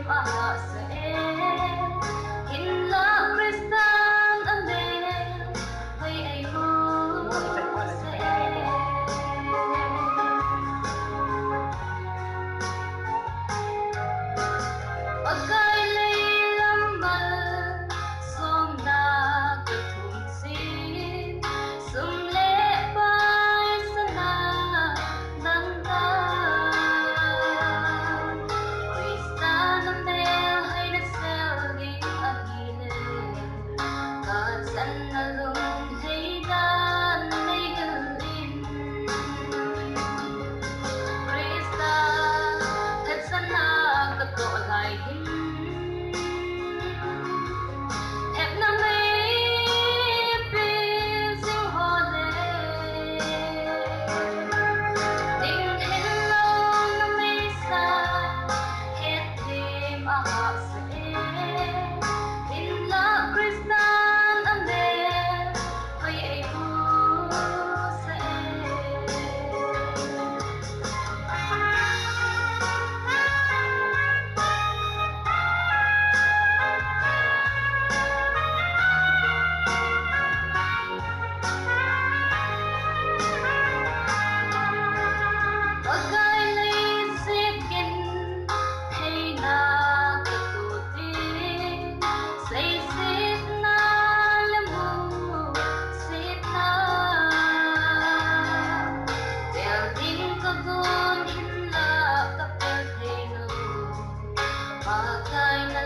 aha sa hinla kristan ande hay ay mo sa pagkay lay lambal som na katungsin sumle bay sana dangda kristan ande hay nagselgi ahile kasan nalung haydan ay galin krista at sana katolay hep na may pising hole ding hello na may sa het dim ahak sa hinla kristan ande hay ay mo sa pagkay lay sikin hay nakatutin say sit na lamu sit na building kagun hinla kapag hay no pagkay na